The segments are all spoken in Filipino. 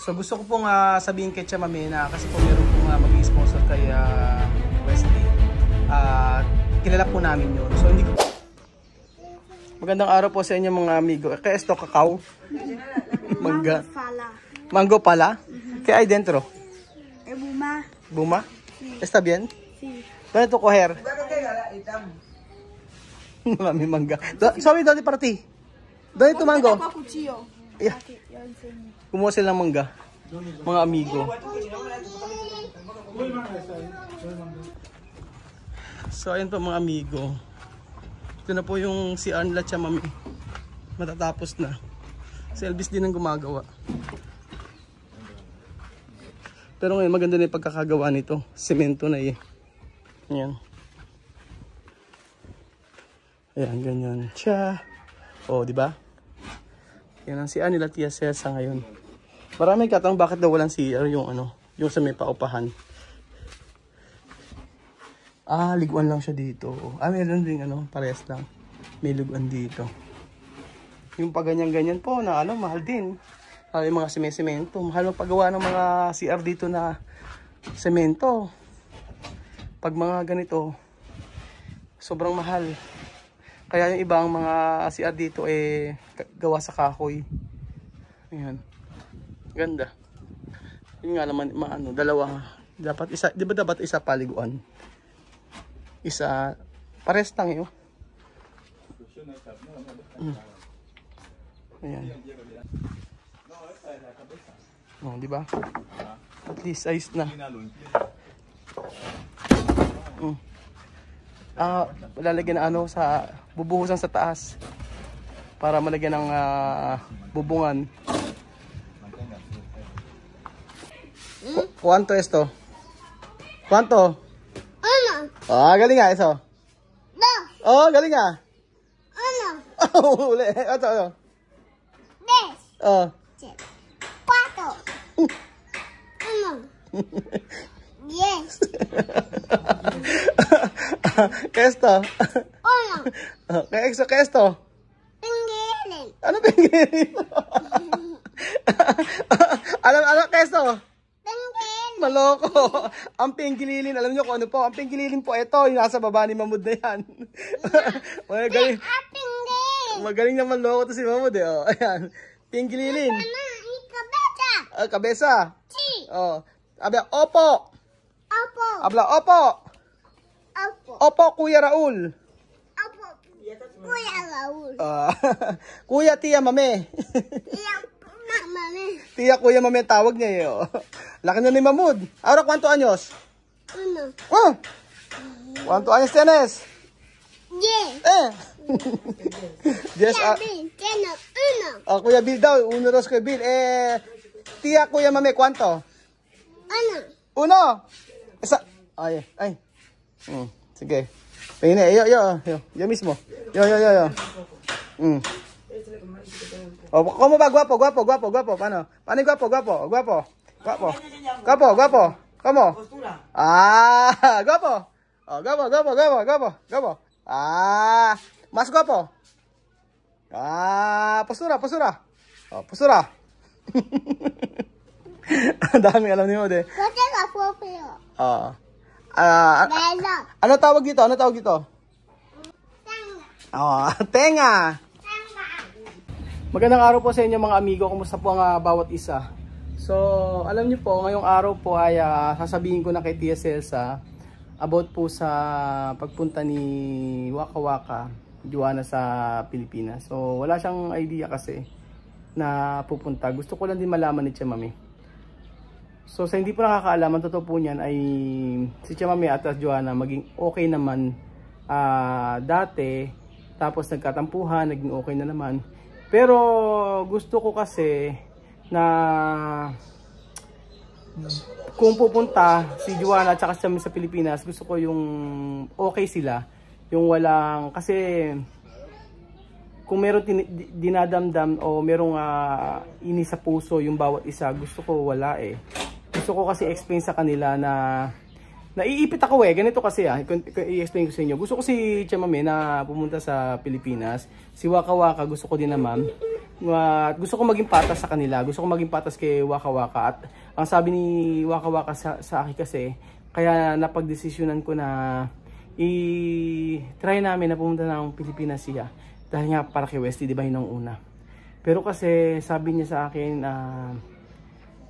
So gusto ko pong sabihin kay Chamame na kasi po meron pong mag-i-sponsor kay Wesley. Kilala po namin yun. So hindi ko... Magandang araw po sa inyo mga amigo. Kaya esto kakao? Mangga. Mango pala? Kaya ay dentro? Buma. Buma? Sí. Está bien? Sí. ¿Dónde tu coger? Mami mangga. Sorry, ¿dónde para ti? ¿Dónde tu mango? Yeah. Kumuha silang mangga. Mga amigo. So ayun po mga amigo. Ito na po yung si Arnla Chamame. Matatapos na. Si Elvis din ang gumagawa. Pero ngayon maganda na yung pagkakagawa nito. Semento na eh. Ayan. Ayan, ganyan. Tsa. O, di ba? Yan ang CR nila Tia Celsa ngayon. Maraming katang bakit daw walang CR yung yung sa may paupahan. Liguan lang siya dito. Meron din parehas lang. May liguan dito. Yung pag ganyan-ganyan po na mahal din. Yung mga semento. Mahal magpagawa ng mga CR dito na semento. Pag mga ganito, sobrang mahal. Kaya yung ibang mga CR dito gawa sa kahoy. Ayan. Ganda. Yun nga naman, dalawa. Dapat isa, di ba dapat isa paliguan? Isa, pares lang yun. Ayan. Di ba? At least ayos na. Lalagyan ng sa bubuhusan sa taas para malagyan ng bubungan. ¿Cuánto esto? ¿Cuánto? Uno. Galing nga eso. Dos. Galing nga. Uno. Uli. Ito. Tres. Cuatro. Uno. Diez. ¿Qué es esto? Uno. ¿Qué es esto? Pinguilin. Ano pinguilin? Ano qué es esto? Pinguilin. Maloko. Ang pinggililin, alam niyo kung ano po? Ang pinggililin po ito, yung nasa baba ni Mamud na yan. Magaling. Magaling naman loko to si Mamud eh. Ayan. Pinggililin. Cabeza. Kabesa. Sí. Abla, opo. Opo. Abla, opo. Opo. Opo, Kuya Raul. Opo. Kuya Raul. Kuya Tia Mame. Mame. Tia Kuya Mame tawag niya eh. Laki na ni Mamud. Ahora, ¿cuánto años? Uno. ¿Cuánto años tienes? 10. 10. Tiene uno. Kuya Bill daw. Uno, dos, Kuya Bill. Tia Kuya Mame, ¿cuánto? Uno. Isa. Ay. Sige. Pingin yo mismo. Yo. ¿Cómo va? Guapo. Paano yung guapo? Guapo. ¿Cómo? Postura. Guapo. Guapo. Más guapo. Postura. Postura. Dami alam ni mo de. Kasi kapopio. Ano tawag dito? Tenga. Magandang araw po sa inyo mga amigo. Kumusta po ang bawat isa? So, alam niyo po, ngayong araw po ay sasabihin ko na kay Tia Celsa about po sa pagpunta ni Waka Waka Joanna sa Pilipinas. So, wala siyang idea kasi na pupunta. Gusto ko lang din malaman ni Chamame. So sa hindi po nakakaalam, ang totoo po niyan ay si Chamame at Joanna maging okay naman dati, tapos nagkatampuhan, naging okay na naman. Pero gusto ko kasi na kung pupunta si Joanna at saka si Chamame sa Pilipinas, gusto ko yung okay sila, yung walang, kasi kung meron dinadamdam o merong inis sa puso yung bawat isa, gusto ko wala eh. Gusto ko kasi explain sa kanila na naiipit ako ganito kasi i-explain ko sa inyo. Gusto ko si Chamame na pumunta sa Pilipinas. Si Waka Waka gusto ko din naman At gusto ko maging patas sa kanila. Gusto ko maging patas kay Waka Waka. At ang sabi ni Waka Waka sa akin kasi, kaya napagdesisyonan ko na i-try namin na pumunta ng Pilipinas siya. Dahil nga para kay Wesley, di ba yun ang una. Pero kasi sabi niya sa akin,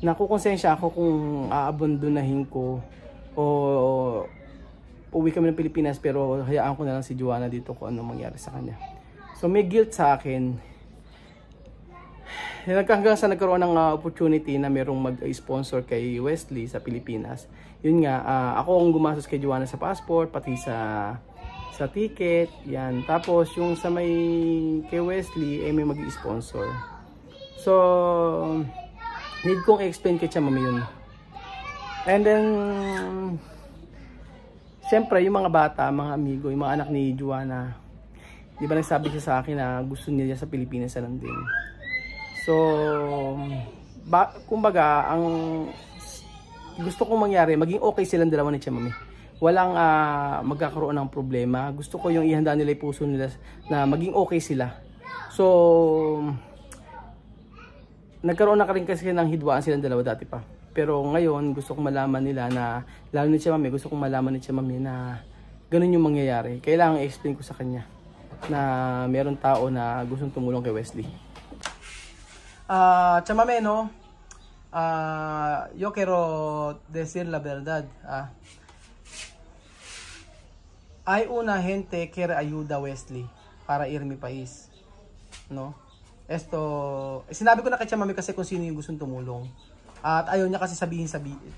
nakukonsensya ako kung aabondonahin ko o uwi kami ng Pilipinas pero hayaan ko na lang si Joanna dito kung ano mangyari sa kanya. So may guilt sa akin. Hanggang sa nagkaroon ng opportunity na merong mag-sponsor kay Wesley sa Pilipinas. Yun nga, ako ang gumastos kay Joanna sa passport, pati sa ticket, yan. Tapos yung sa may kay Wesley, may mag-sponsor. So, need kong i-explain kay Chamame yun. And then, siyempre, yung mga bata, mga amigo, yung mga anak ni Joanna, di ba nagsabi siya sa akin na gusto niya sa Pilipinas na lang din. So, kumbaga, ang gusto kong mangyari, maging okay silang dalawa ni Chamame. Walang magkakaroon ng problema. Gusto ko yung ihanda nila yung puso nila na maging okay sila. So, nagkaroon na rin kasi ng hidwaan silang dalawa dati pa. Pero ngayon, gusto kong malaman nila na, lalo ni Chamame, gusto kong malaman ni Chamame na ganun yung mangyayari. Kailangan i-explain ko sa kanya na meron tao na gustong tumulong kay Wesley. Chamame, no? Yo quiero decir la verdad. Hay una gente que ayuda a Wesley para ir mi país, no? Sinabi ko na kay Chamame kasi kung sino yung gustong tumulong. At ayaw niya kasi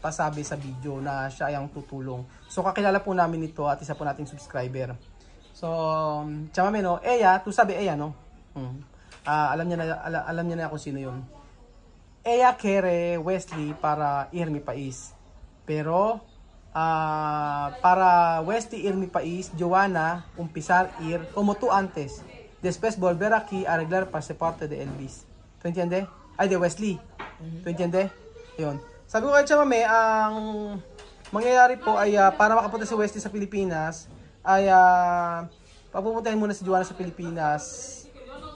pasabi sa video na siya ang tutulong. So kakilala po namin ito at isa po nating subscriber. So, Chamame, no? Tu sabi ella, no? Alam niya na kung sino yun. Ella quiere Wesley para ir mi país. Pero para Wesley ir mi país, Joanna umpizar ir como tú antes. Después volver aquí a arreglar pasaporte de Elvis. ¿Tú entiendes? Ay, de Wesley. ¿Tú entiendes? Yun. Sabi ko kay Chamame, ang mangyayari po ay para makapunta si Wesley sa Pilipinas, ay papupuntahin muna si Joanna sa Pilipinas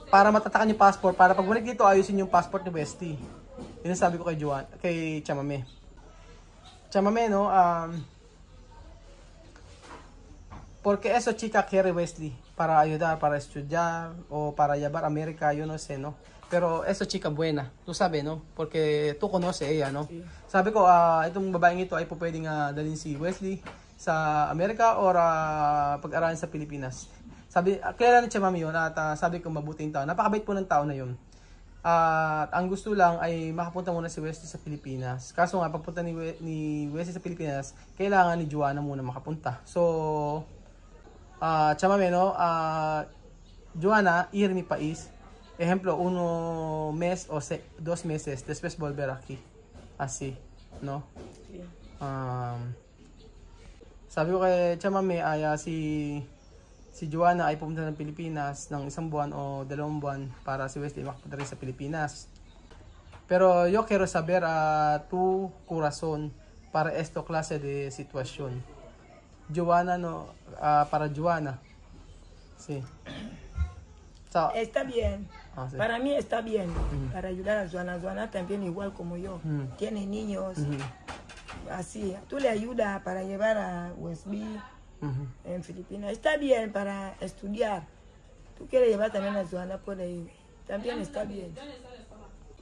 para matatakan yung passport. Para pag balik dito, ayusin yung passport ni Wesley. Yun ang sabi ko kay Chamame. Chamame, no? Porque eso chica quiere Wesley para ayudar, para estudiar o para llevar a América, yo no sé, no? Pero eso chica buena, tú sabes, no? Porque tú conoces ella, no? Sí. Sabi ko, itong babaeng ito ay po pwedeng dalhin si Wesley sa Amerika o pag-aralin sa Pilipinas. Kaya ni Chamame yun at sabi ko mabuting tao. Napakabait po ng tao na yun. At ang gusto lang ay makapunta muna si Wesley sa Pilipinas. Kaso nga, pagpunta ni Wesley sa Pilipinas, kailangan ni Joanna muna makapunta. So, Chamame, no? Joanna, ir mi país. Ejemplo, 1 mes o 2 meses, después volver aquí. Así, no? Sí. Sabi ko kay Chamame, si Joanna ay pumunta ng Pilipinas ng 1 buwan o 2 buwan para si Wesley makapunta rin sa Pilipinas. Pero yo quiero saber tu corazón para esta clase de situación. Joanna, no, para Joanna. Sí. So, está bien. Sí. Para mí está bien. Para ayudar a Joanna. Joanna también igual como yo. Tiene niños. Así. Tú le ayudas para llevar a Wesley en Filipinas. Está bien para estudiar. Tú quieres llevar también a Joanna por ahí. También está bien.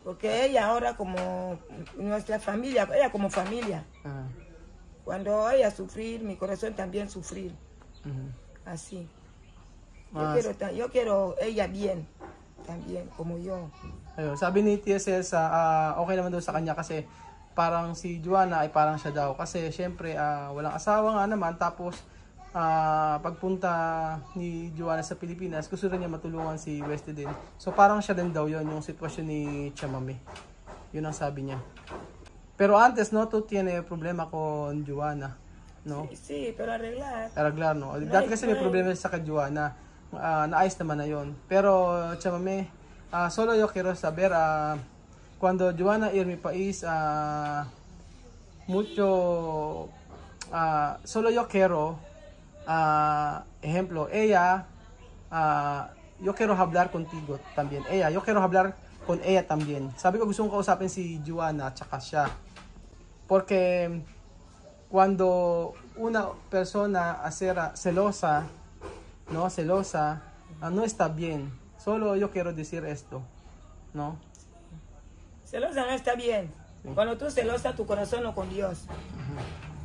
Porque ella ahora como nuestra familia, ella como familia. Cuando ella sufrir, mi corazón también sufrir. Así. Yo quiero ella bien. También, como yo. Ayun, sabi ni TSL okay naman daw sa kanya kasi parang si Joanna ay parang siya daw. Kasi syempre, walang asawa nga naman. Tapos, pagpunta ni Joanna sa Pilipinas, gusto rin niya matulungan si Wesley din. So parang siya din daw yon yung sitwasyon ni Chamame. Yun ang sabi niya. Pero antes, no, tú tiene problema con Joanna, no? Sí, pero arreglar. Arreglar, no? Dati kasi may problema sa kay Joanna. Naayos naman na yun. Pero, Chamame, solo yo quiero saber, cuando Joanna ir mi país, solo yo quiero, ejemplo, ella, yo quiero hablar contigo también. Yo quiero hablar con ella también. Sabi ko gusto kong kausapin si Joanna at saka siya. Porque cuando una persona celosa, no está bien. Solo yo quiero decir esto, ¿no? Celosa no está bien. Sí. Cuando tú celosa, tu corazón no con Dios.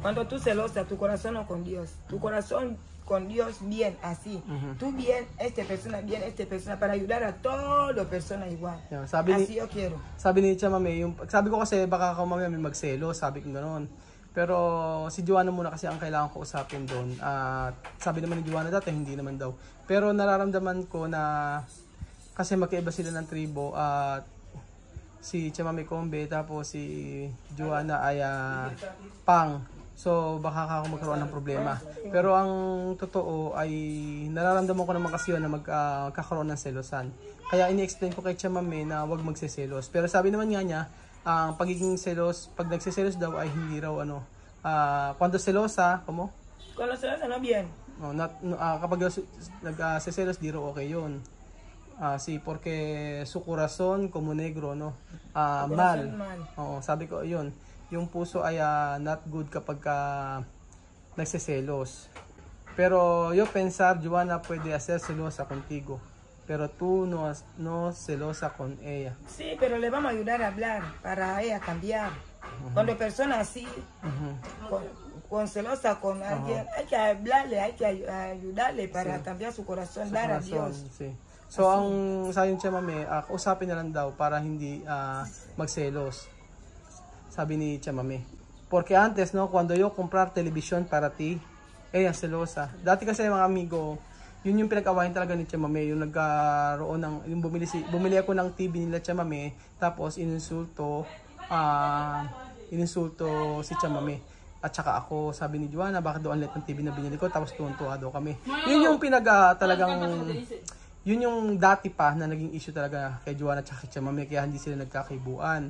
Cuando tú celosa, tu corazón no con Dios. Tu corazón con Dios bien, así. Tú bien, esta persona, para ayudar a todas las personas igual. Yeah, así yo quiero. Sabi ni Chamame, sabi ko kasi baka ako mamaya may magselo, sabi ko gano'n. Pero si Joanna muna kasi ang kailangan ko usapin doon. Sabi naman ni Joanna dati, hindi naman daw. Pero nararamdaman ko na kasi magkaiba sila ng tribo at si Chamame Combe tapos si Joanna ay pang. So baka ako magkaroon ng problema. Pero ang totoo ay nararamdaman ko naman kasi yun na magkakaroon ng selosan. Kaya ini-explain ko kay Chamame na huwag magseselos. Pero sabi naman nga niya, ang pagiging selos, pag nagseselos daw ay hindi raw cuando celosa, como? Cuando celosa no bien. No, kapag nagseselos di raw okay yun. Sí, porque su corazón como negro, no? Mal. Oo, sabi ko, yun. Yung puso ay not good kapag nagseselos. Pero yo pensar, Joanna puede hacer celosa contigo. Pero tú no celosa con ella. Sí, pero le vamos a ayudar a hablar para ella cambiar. Cuando personas así, con celosa con alguien, hay que hablarle, hay que ayudarle para cambiar su corazón, dar a Dios. Sí. So, ang sabi ni Chamame, kausapin na lang daw para hindi magselos. Sabi ni Chamame. Porque antes, no, cuando yo comprar televisión para ti, ella celosa. Dati kasi mga amigo, yun yung pinag-awayan talaga ni Chamame, yung nagkaroon ng, yung bumili ako ng TV nila Chamame, tapos ininsulto si Chamame. At saka ako, sabi ni Joanna, bakit daw ang liit ng TV na binili ko, tapos tuwan-tuwa daw kami. Yun yung talagang, yun yung dati pa na naging issue talaga kay Joanna at kay Chamame, kaya hindi sila nagkakaibuan.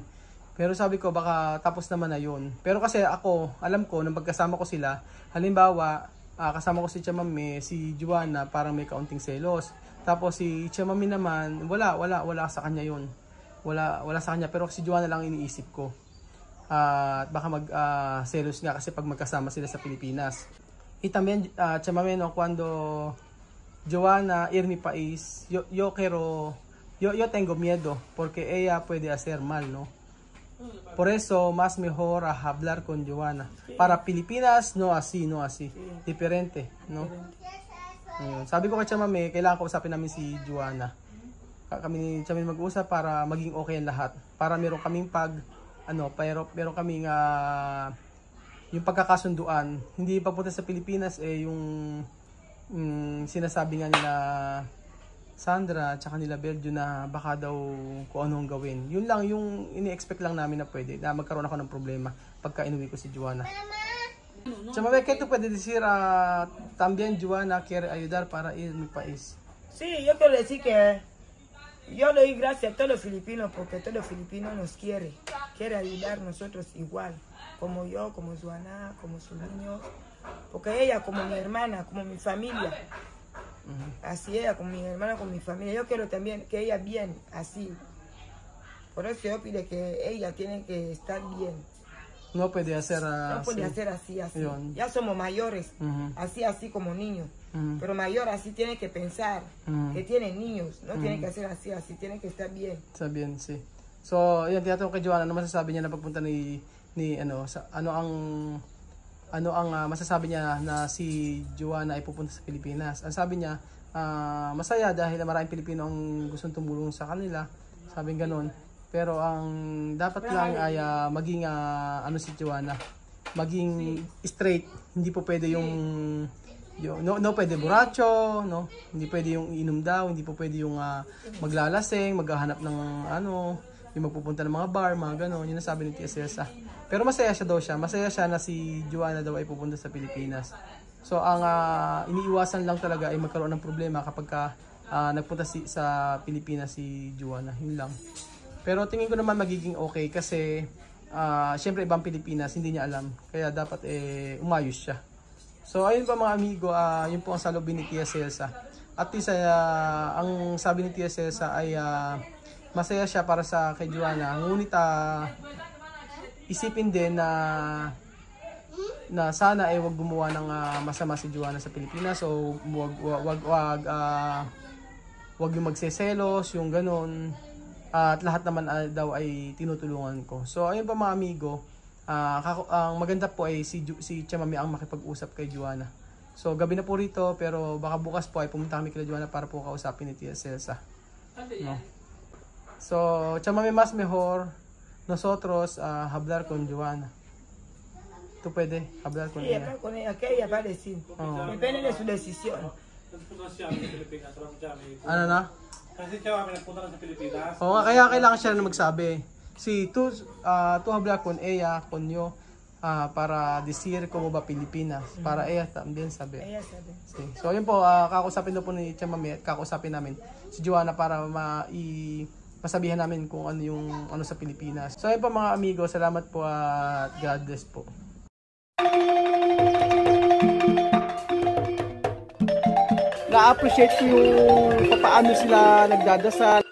Pero sabi ko baka tapos naman na yun. Pero kasi ako, alam ko, nang pagkasama ko sila, halimbawa, kasama ko si Chamame, si Joanna, parang may kaunting selos. Tapos si Chamame naman, wala sa kanya yun. Wala sa kanya, pero si Joanna lang iniisip ko. At baka selos nga kasi pag magkasama sila sa Pilipinas. Y también, Chamame, no, cuando Joanna ir mi país, yo tengo miedo porque ella puede hacer mal, ¿no? Por eso más mejor hablar con Joanna. Para Pilipinas no así, diferente, ¿no? Sabi ko kay Chamame, kailangan ko usapin namin si Joanna. Kami ni Chamame mag-usap para maging okay ang lahat. Para meron kaming meron kaming yung pagkakasunduan. Hindi papunta sa Pilipinas yung sinasabi nga nila Sandra at saka nila Belgio na baka daw kung anong gawin. Yun lang yung ini-expect lang namin na pwede na magkaroon ako ng problema pagka inuwi ko si Joanna. Chamame, ¿qué tú puedes decir también Joanna quiere ayudar para ir a mi país? Sí, yo quiero decir que yo doy gracias a todos los filipinos porque todos los filipinos nos quiere ayudar nosotros igual, como yo, como Joanna, como sus niños, porque ella como mi hermana, como mi familia. Así ella, con mi hermana, con mi familia. Yo quiero también que ella bien, así. Por eso yo pido que ella tiene que estar bien. No puede hacer no puede hacer así. Ya somos mayores, así como niños. Pero mayor así tiene que pensar que tiene niños. No tiene que hacer así, tiene que estar bien. Está bien, sí. So, yan, tinatanong kay Joanna, ano masasabi niya na pagpunta ano ang masasabi niya na si Joanna ay pupunta sa Pilipinas. Ang sabi niya, masaya dahil maraming Pilipino ang gustong tumulong sa kanila. Sabi gano'n. Pero ang dapat lang ay maging si Joanna, maging straight. Hindi po pwede no pwede borracho, no? Hindi pwede yung inom daw, hindi po pwede yung maglalasing, maghahanap ng yung magpupunta ng mga bar, mga gano'n. Yun ang sabi ni Tia Celsa. Pero masaya siya na si Joanna daw ay pupunta sa Pilipinas. So ang iniiwasan lang talaga ay magkaroon ng problema kapag nagpunta sa Pilipinas si Joanna. Yun lang. Pero tingin ko naman magiging okay kasi syempre ibang Pilipinas, hindi niya alam. Kaya dapat umayos siya. So ayun pa mga amigo, yun po ang salubin ni Tia Celsa. At isa, ang sabi ni Tia Celsa ay masaya siya para sa kay Joanna. Ngunit isipin din na sana ay wag gumawa ng masama si Joanna sa Pilipinas. So wag yung magseselos, yung ganun. At lahat naman daw ay tinutulungan ko. So ayun pa mga amigo, ang maganda po ay si Tia Mami ang makipag-usap kay Joanna. So gabi na po rito, pero baka bukas po ay pumunta kami kay Joanna para po kausapin ni Tia Celsa. No? So Tia Mami, mas mejor nosotros hablar con Joanna. Tú puedes hablar con ella. Hablar con ella, que ella va a decir. Depende de su decisión. Ano na? Kasi siya kami nagpunta na sa Pilipinas. Oo nga, kaya kailangan siya na magsabi. Tu hablar con ella, con yo, para decir cómo va Pilipinas. Para ella también sabe. Ella sabe. Sí. So yun po, kakausapin na po ni Tia Mami at kakausapin namin si Joanna para masabihan namin kung ano yung ano sa Pilipinas. So yun po mga amigo, salamat po at God bless po. Na-appreciate ko yung paano sila nagdadasal.